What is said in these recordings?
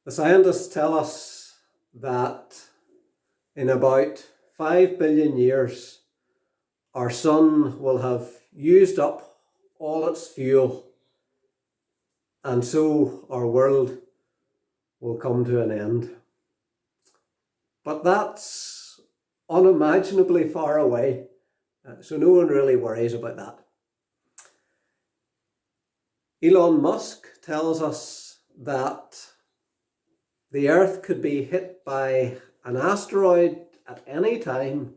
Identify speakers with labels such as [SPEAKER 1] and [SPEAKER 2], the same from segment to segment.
[SPEAKER 1] The scientists tell us that in about 5 billion years, our sun will have used up all its fuel, and so our world will come to an end. But that's unimaginably far away, so no one really worries about that. Elon Musk tells us that the Earth could be hit by an asteroid at any time,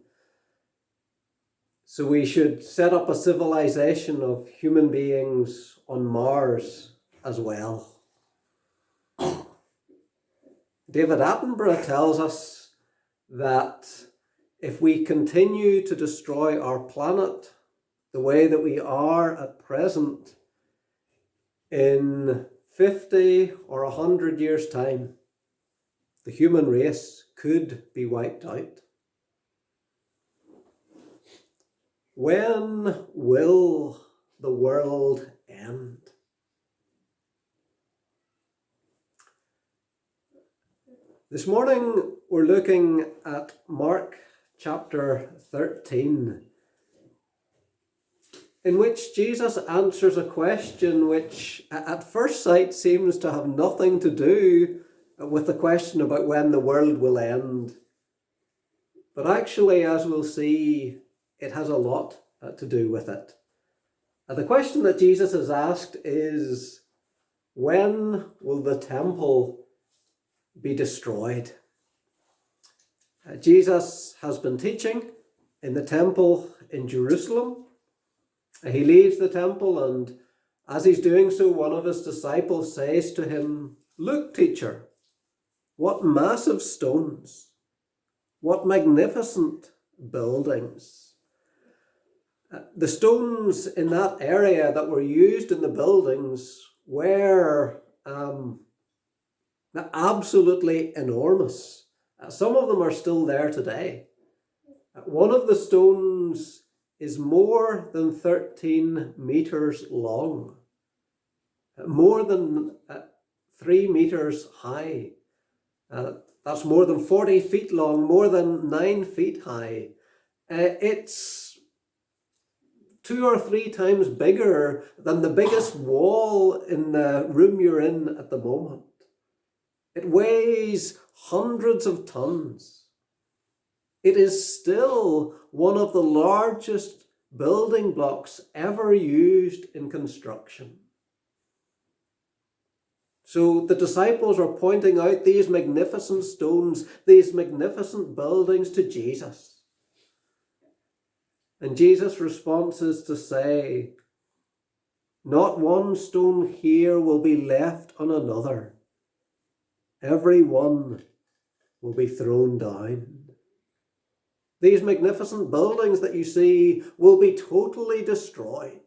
[SPEAKER 1] so we should set up a civilization of human beings on Mars as well. David Attenborough tells us that if we continue to destroy our planet the way that we are at present, in 50 or 100 years' time, the human race could be wiped out. When will the world end? This morning we're looking at Mark chapter 13, in which Jesus answers a question which at first sight seems to have nothing to do with the question about when the world will end. But actually, as we'll see, it has a lot to do with it. The question that Jesus has asked is, when will the temple be destroyed? Jesus has been teaching in the temple in Jerusalem. He leaves the temple, and as he's doing so, one of his disciples says to him, "Look, teacher, what massive stones, what magnificent buildings." The stones in that area that were used in the buildings were absolutely enormous. Some of them are still there today. One of the stones is more than 13 meters long, more than 3 meters high. That's more than 40 feet long, more than 9 feet high. It's 2 or 3 times bigger than the biggest wall in the room you're in at the moment. It weighs hundreds of tons. It is still one of the largest building blocks ever used in construction. So the disciples are pointing out these magnificent stones, these magnificent buildings to Jesus. And Jesus' response is to say, "Not one stone here will be left on another. Every one will be thrown down." These magnificent buildings that you see will be totally destroyed.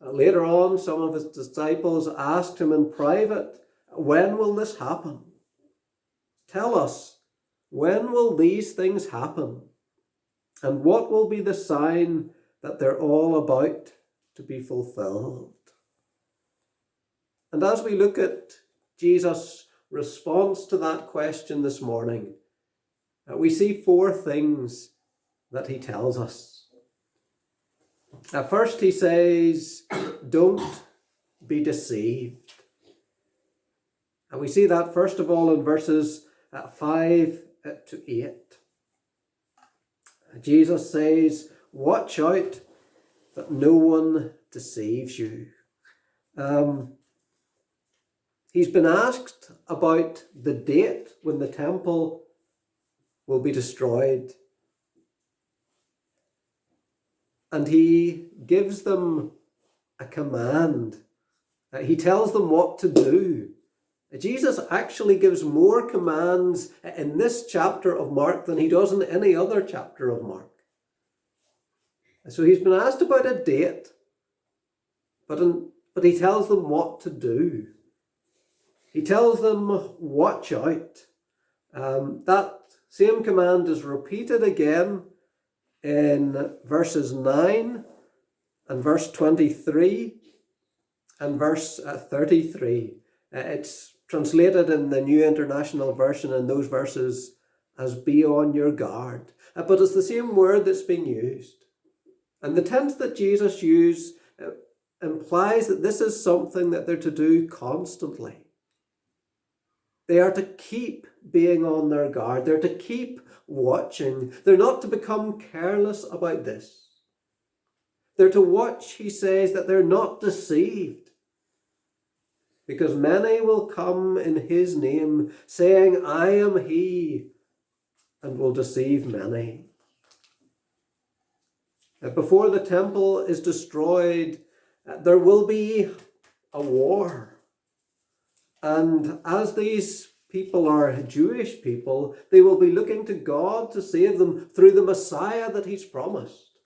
[SPEAKER 1] Later on, some of his disciples asked him in private, "When will this happen? Tell us, when will these things happen? And what will be the sign that they're all about to be fulfilled?" And as we look at Jesus' response to that question this morning, we see 4 things that he tells us. First, he says, "Don't be deceived." And we see that first of all in verses 5 to 8. Jesus says, "Watch out that no one deceives you." He's been asked about the date when the temple will be destroyed. And he gives them a command. He tells them what to do. Jesus actually gives more commands in this chapter of Mark than he does in any other chapter of Mark. So he's been asked about a date, but he tells them what to do. He tells them, "Watch out." That same command is repeated again in verses 9 and verse 23 and verse 33. It's translated in the New International Version in those verses as be on your guard. But it's the same word that's being used. And the tense that Jesus used implies that this is something that they're to do constantly. They are to keep being on their guard. They're to keep watching. They're not to become careless about this. They're to watch, he says, that they're not deceived. Because many will come in his name, saying, I am he, and will deceive many. Before the temple is destroyed, there will be a war. And as these people are Jewish people, they will be looking to God to save them through the Messiah that he's promised.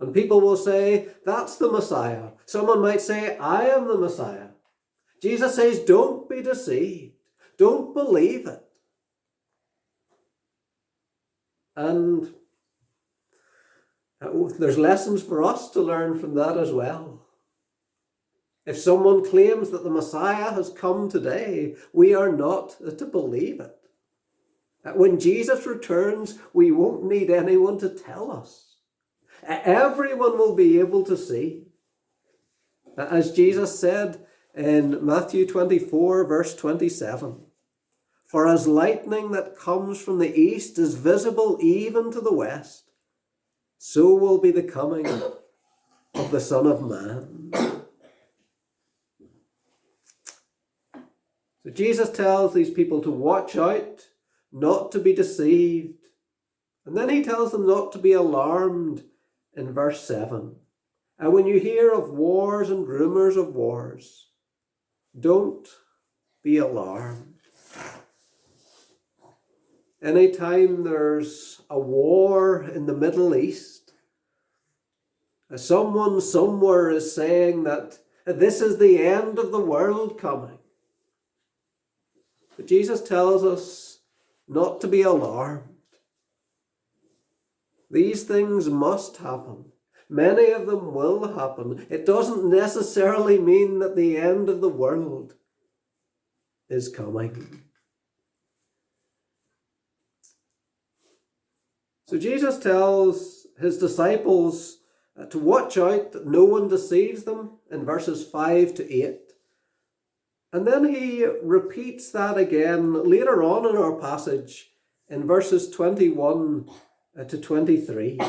[SPEAKER 1] And people will say, that's the Messiah. Someone might say, I am the Messiah. Jesus says, don't be deceived. Don't believe it. And there's lessons for us to learn from that as well. If someone claims that the Messiah has come today, we are not to believe it. When Jesus returns, we won't need anyone to tell us. Everyone will be able to see. As Jesus said in Matthew 24, verse 27, for as lightning that comes from the east is visible even to the west, so will be the coming of the Son of Man. So Jesus tells these people to watch out, not to be deceived. And then he tells them not to be alarmed in verse 7. And when you hear of wars and rumours of wars, don't be alarmed. Anytime there's a war in the Middle East, someone somewhere is saying that this is the end of the world coming. But Jesus tells us not to be alarmed. These things must happen. Many of them will happen. It doesn't necessarily mean that the end of the world is coming. So Jesus tells his disciples to watch out that no one deceives them in verses 5 to 8. And then he repeats that again later on in our passage in verses 21 to 23.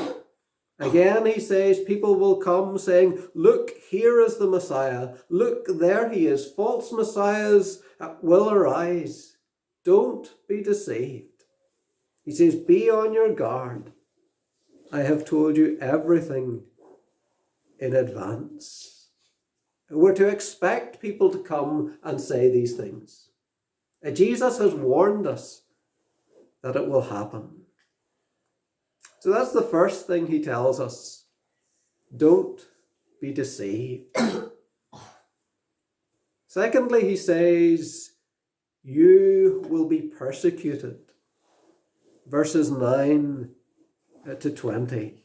[SPEAKER 1] Again, he says, people will come saying, look, here is the Messiah. Look, there he is. False messiahs will arise. Don't be deceived. He says, be on your guard. I have told you everything in advance. We're to expect people to come and say these things. Jesus has warned us that it will happen. So that's the first thing he tells us. Don't be deceived. Secondly, he says, you will be persecuted. Verses 9 to 20.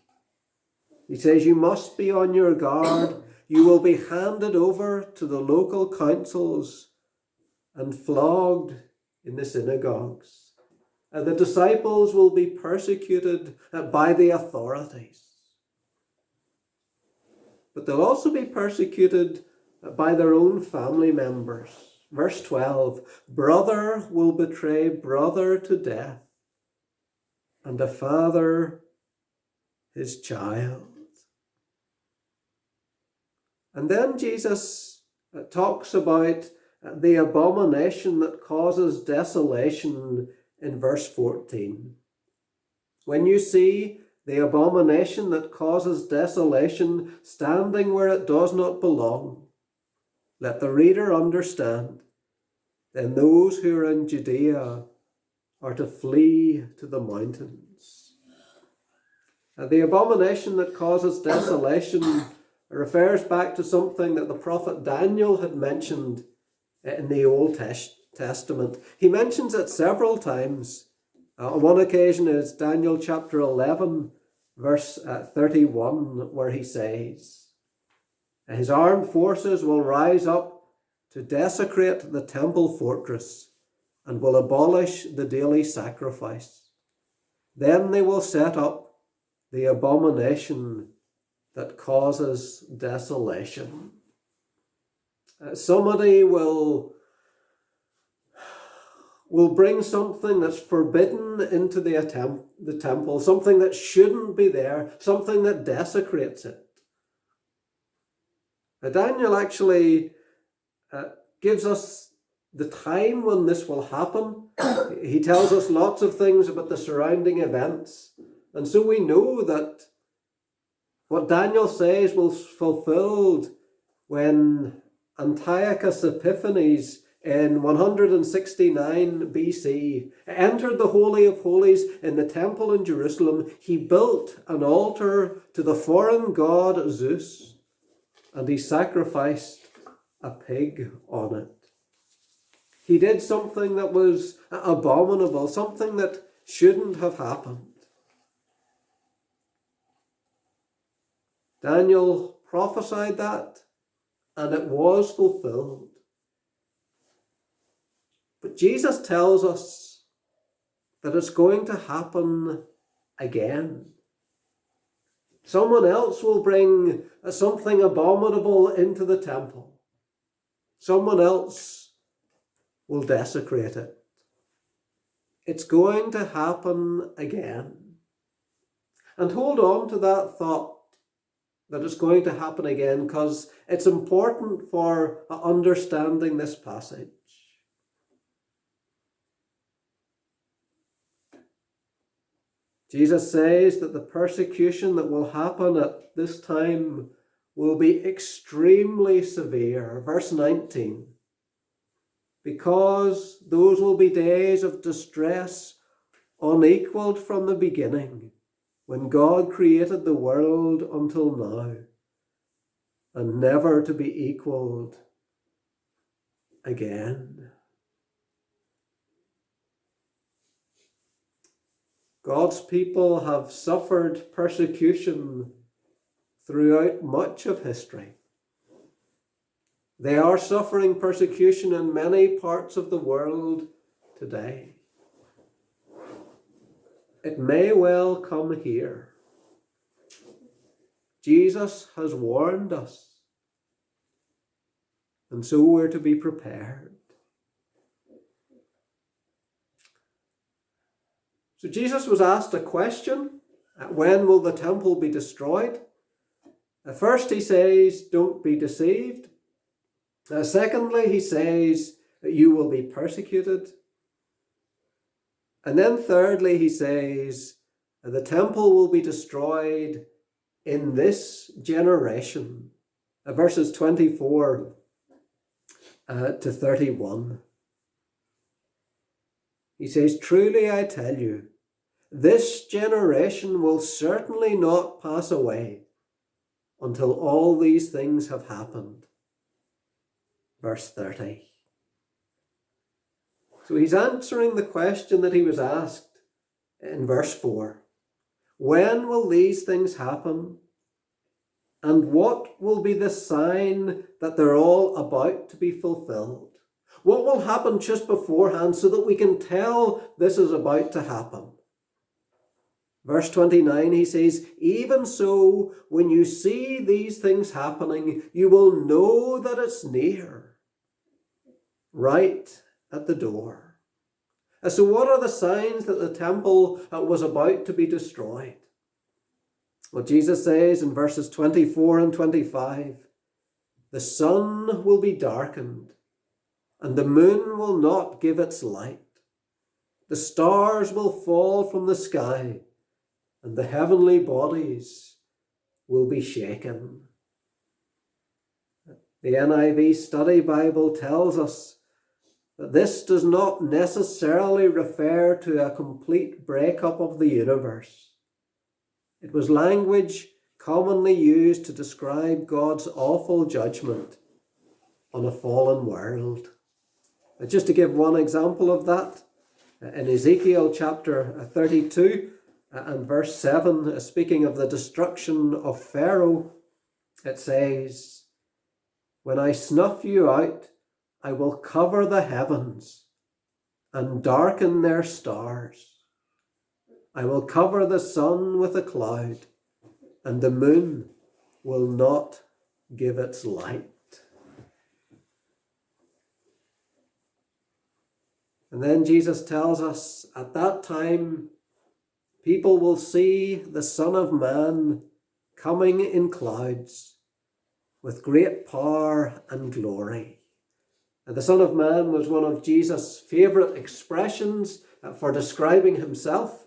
[SPEAKER 1] He says, you must be on your guard. You will be handed over to the local councils and flogged in the synagogues. The disciples will be persecuted by the authorities. But they'll also be persecuted by their own family members. Verse 12, brother will betray brother to death, and a father his child. And then Jesus talks about the abomination that causes desolation in verse 14. When you see the abomination that causes desolation standing where it does not belong, let the reader understand. Then those who are in Judea are to flee to the mountains. The abomination that causes desolation refers back to something that the prophet Daniel had mentioned in the Old Testament. He mentions it several times. On one occasion is Daniel chapter 11, verse 31, where he says, his armed forces will rise up to desecrate the temple fortress and will abolish the daily sacrifice. Then they will set up the abomination that causes desolation. Somebody will bring something that's forbidden into the temple, something that shouldn't be there, something that desecrates it. Daniel actually gives us the time when this will happen. He tells us lots of things about the surrounding events. And so we know that what Daniel says was fulfilled when Antiochus Epiphanes in 169 BC entered the Holy of Holies in the temple in Jerusalem. He built an altar to the foreign god Zeus, and he sacrificed a pig on it. He did something that was abominable, something that shouldn't have happened. Daniel prophesied that, and it was fulfilled. But Jesus tells us that it's going to happen again. Someone else will bring something abominable into the temple. Someone else will desecrate it. It's going to happen again. And hold on to that thought that it's going to happen again, because it's important for understanding this passage. Jesus says that the persecution that will happen at this time will be extremely severe. Verse 19. Because those will be days of distress unequaled from the beginning, when God created the world until now, and never to be equaled again. God's people have suffered persecution throughout much of history. They are suffering persecution in many parts of the world today. It may well come here. Jesus has warned us, and so we're to be prepared. So Jesus was asked a question: when will the temple be destroyed? First he says, don't be deceived. Secondly, he says that you will be persecuted. And then thirdly, he says the temple will be destroyed in this generation. Verses 24 to 31. He says, truly I tell you, this generation will certainly not pass away until all these things have happened. Verse 30. So he's answering the question that he was asked in verse 4. When will these things happen? And what will be the sign that they're all about to be fulfilled? What will happen just beforehand so that we can tell this is about to happen? Verse 29, he says, even so, when you see these things happening, you will know that it's near, right at the door. So what are the signs that the temple was about to be destroyed? Well, Jesus says in verses 24 and 25, the sun will be darkened, and the moon will not give its light. The stars will fall from the sky, and the heavenly bodies will be shaken. The NIV Study Bible tells us that this does not necessarily refer to a complete breakup of the universe. It was language commonly used to describe God's awful judgment on a fallen world. Just to give one example of that, in Ezekiel chapter 32 and verse 7, speaking of the destruction of Pharaoh, it says, when I snuff you out I will cover the heavens and darken their stars. I will cover the sun with a cloud, and the moon will not give its light. And then Jesus tells us at that time, people will see the Son of Man coming in clouds with great power and glory. And the Son of Man was one of Jesus' favourite expressions for describing himself.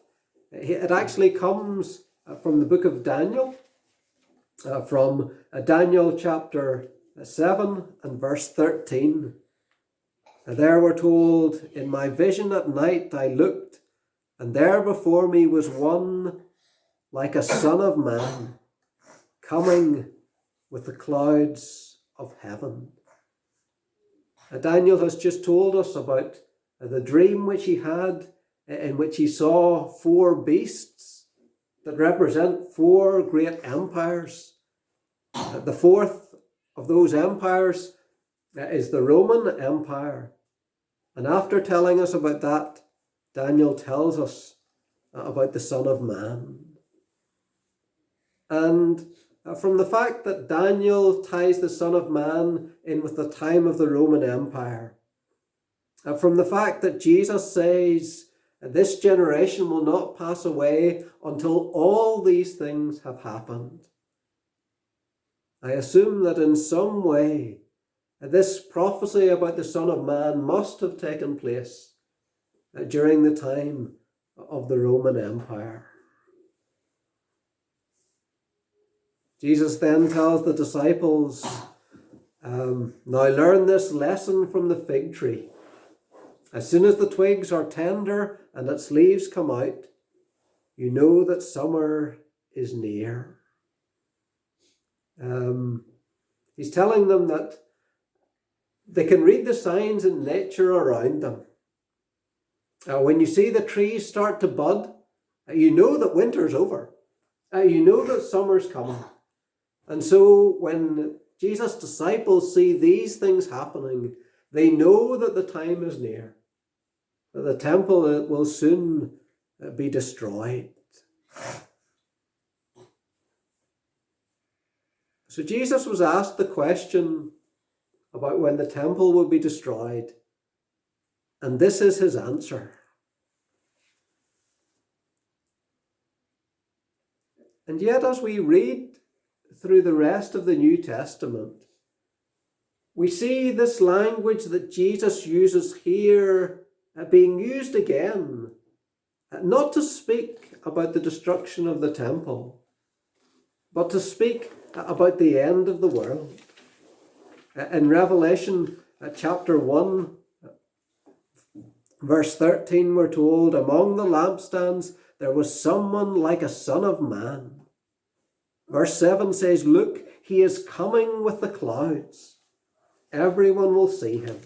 [SPEAKER 1] It actually comes from the book of Daniel, from Daniel chapter 7 and verse 13. And there we're told, in my vision at night I looked, and there before me was one like a son of man, coming with the clouds of heaven. Daniel has just told us about the dream which he had, in which he saw 4 beasts that represent 4 great empires. The fourth of those empires is the Roman Empire. And after telling us about that, Daniel tells us about the Son of Man. And from the fact that Daniel ties the Son of Man in with the time of the Roman Empire, from the fact that Jesus says, this generation will not pass away until all these things have happened, I assume that in some way, this prophecy about the Son of Man must have taken place during the time of the Roman Empire. Jesus then tells the disciples, now learn this lesson from the fig tree. As soon as the twigs are tender and its leaves come out, you know that summer is near. He's telling them that they can read the signs in nature around them. When you see the trees start to bud, you know that winter's over. You know that summer's coming. And so when Jesus' disciples see these things happening, they know that the time is near, that the temple will soon be destroyed. So Jesus was asked the question about when the temple will be destroyed, and this is his answer. And yet, as we read through the rest of the New Testament, we see this language that Jesus uses here being used again, not to speak about the destruction of the temple, but to speak about the end of the world. In Revelation chapter 1, verse 13, we're told, among the lampstands there was someone like a son of man. Verse 7 says, look, he is coming with the clouds. Everyone will see him.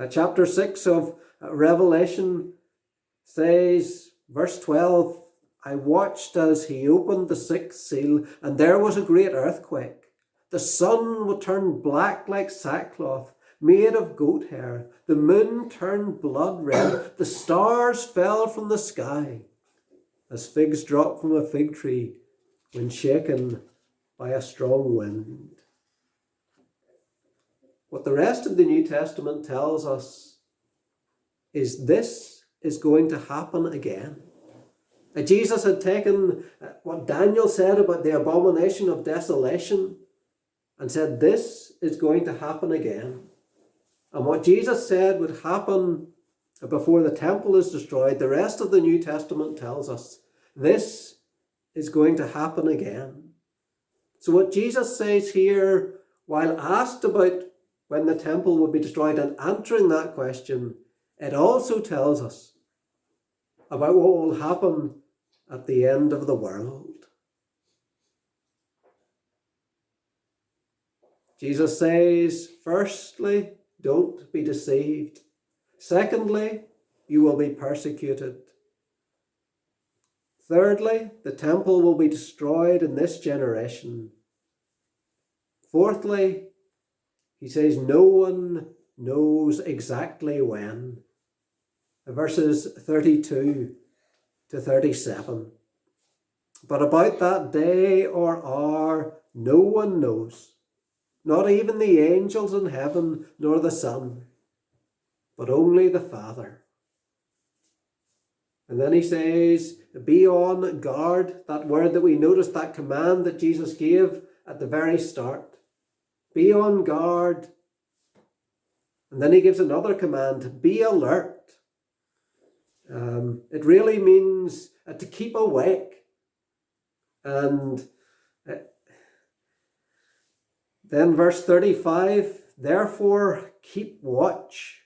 [SPEAKER 1] Chapter 6 of Revelation says, verse 12, I watched as he opened the 6th seal, and there was a great earthquake. The sun would turn black like sackcloth, made of goat hair. The moon turned blood red. The stars fell from the sky, as figs drop from a fig tree when shaken by a strong wind. What the rest of the New Testament tells us is this is going to happen again. Jesus had taken what Daniel said about the abomination of desolation and said this is going to happen again. And what Jesus said would happen before the temple is destroyed, the rest of the New Testament tells us this is going to happen again. So what Jesus says here, while asked about when the temple will be destroyed and answering that question, it also tells us about what will happen at the end of the world. Jesus says, firstly, don't be deceived. Secondly, you will be persecuted. Thirdly, the temple will be destroyed in this generation. Fourthly, He says no one knows exactly when. Verses 32 to 37. But about that day or hour no one knows, not even the angels in heaven, nor the Son, but only the Father. And then he says, be on guard, that word that we noticed, that command that Jesus gave at the very start. Be on guard. And then he gives another command, be alert. It really means to keep awake. And then verse 35, therefore keep watch.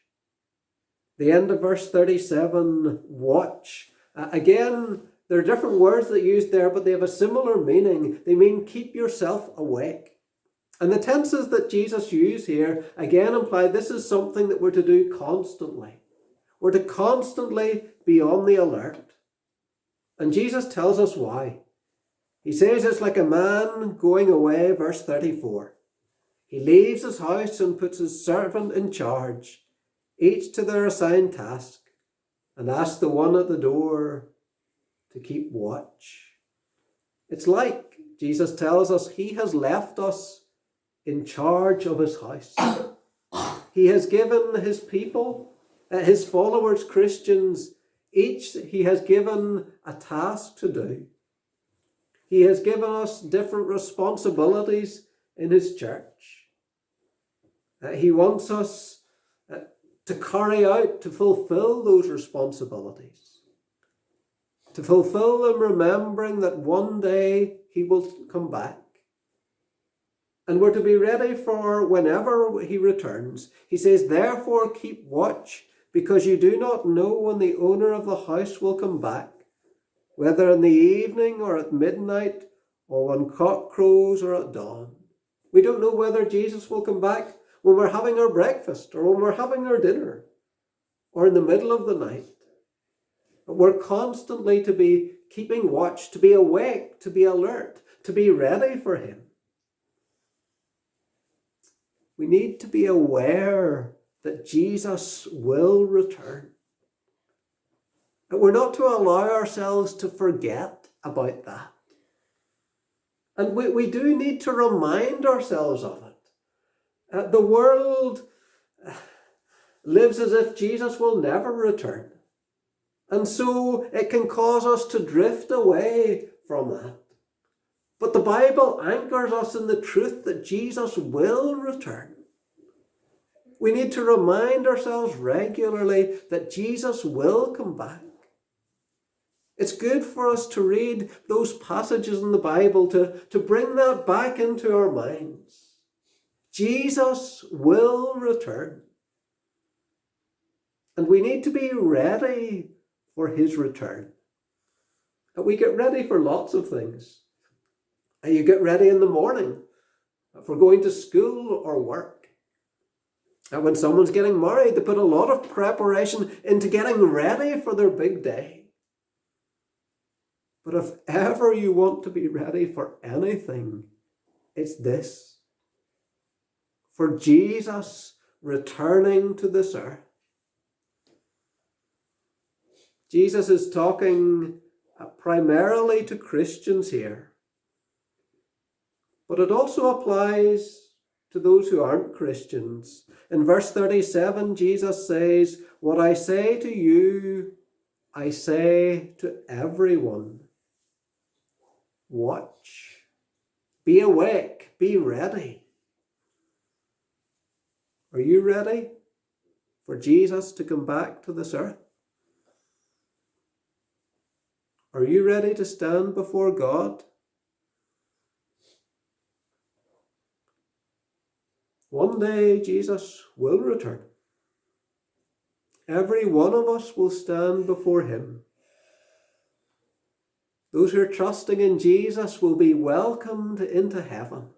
[SPEAKER 1] The end of verse 37, watch. Again, there are different words that are used there, but they have a similar meaning. They mean keep yourself awake. And the tenses that Jesus used here, again, imply this is something that we're to do constantly. We're to constantly be on the alert. And Jesus tells us why. He says it's like a man going away, verse 34. He leaves his house and puts his servant in charge, each to their assigned task, and asks the one at the door to keep watch. It's like, Jesus tells us, he has left us in charge of his house. He has given his people, his followers, Christians, each he has given a task to do. He has given us different responsibilities in his church. He wants us to carry out, to fulfill those responsibilities. To fulfill them remembering that one day he will come back. And we're to be ready for whenever he returns. He says, therefore keep watch, because you do not know when the owner of the house will come back, whether in the evening or at midnight, or when cock crows or at dawn. We don't know whether Jesus will come back when we're having our breakfast, or when we're having our dinner, or in the middle of the night. But we're constantly to be keeping watch, to be awake, to be alert, to be ready for him. We need to be aware that Jesus will return. That we're not to allow ourselves to forget about that. And we do need to remind ourselves of it. The world lives as if Jesus will never return. And so it can cause us to drift away from that. But the Bible anchors us in the truth that Jesus will return. We need to remind ourselves regularly that Jesus will come back. It's good for us to read those passages in the Bible to bring that back into our minds. Jesus will return. And we need to be ready for his return. And we get ready for lots of things. And you get ready in the morning for going to school or work. And when someone's getting married, they put a lot of preparation into getting ready for their big day. But if ever you want to be ready for anything, it's this. For Jesus returning to this earth. Jesus is talking primarily to Christians here. But it also applies to those who aren't Christians. In verse 37, Jesus says, what I say to you, I say to everyone. Watch. Be awake. Be ready. Are you ready for Jesus to come back to this earth? Are you ready to stand before God? One day Jesus will return. Every one of us will stand before him. Those who are trusting in Jesus will be welcomed into heaven.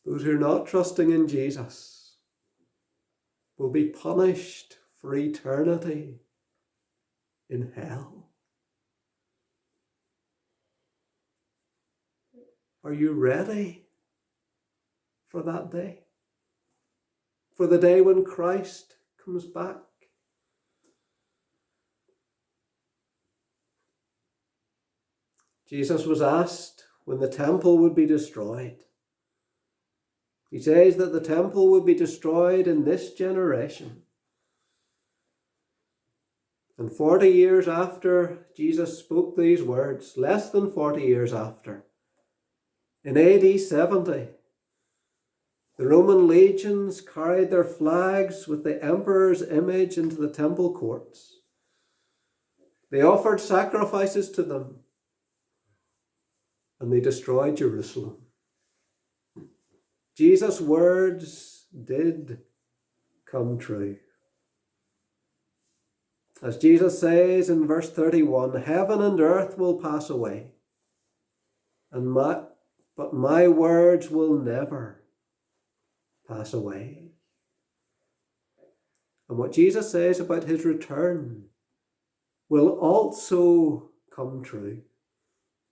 [SPEAKER 1] Those who are not trusting in Jesus will be punished for eternity in hell. Are you ready for that day, for the day when Christ comes back. Jesus was asked when the temple would be destroyed. He says that the temple would be destroyed in this generation. And 40 years after Jesus spoke these words, less than 40 years after, in AD 70, the Roman legions carried their flags with the emperor's image into the temple courts. They offered sacrifices to them, and they destroyed Jerusalem. Jesus' words did come true. As Jesus says in verse 31, heaven and earth will pass away, but my words will never pass away. And what Jesus says about his return will also come true.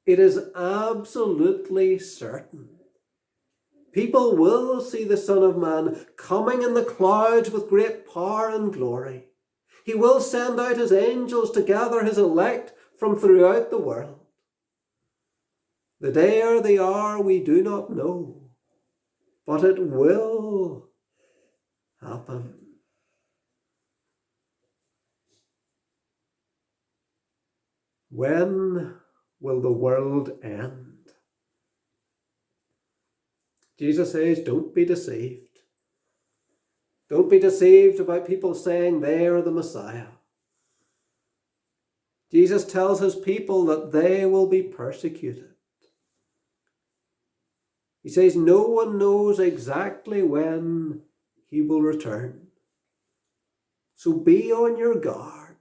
[SPEAKER 1] It is absolutely certain. People will see the Son of Man coming in the clouds with great power and glory. He will send out his angels to gather his elect from throughout the world. The day or the hour we do not know, but it will happen. When will the world end? Jesus says, don't be deceived. Don't be deceived about people saying they are the Messiah. Jesus tells his people that they will be persecuted. He says no one knows exactly when he will return. So be on your guard.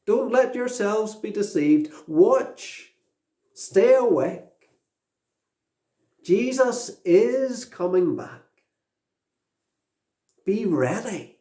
[SPEAKER 1] Don't let yourselves be deceived. Watch. Stay awake. Jesus is coming back. Be ready.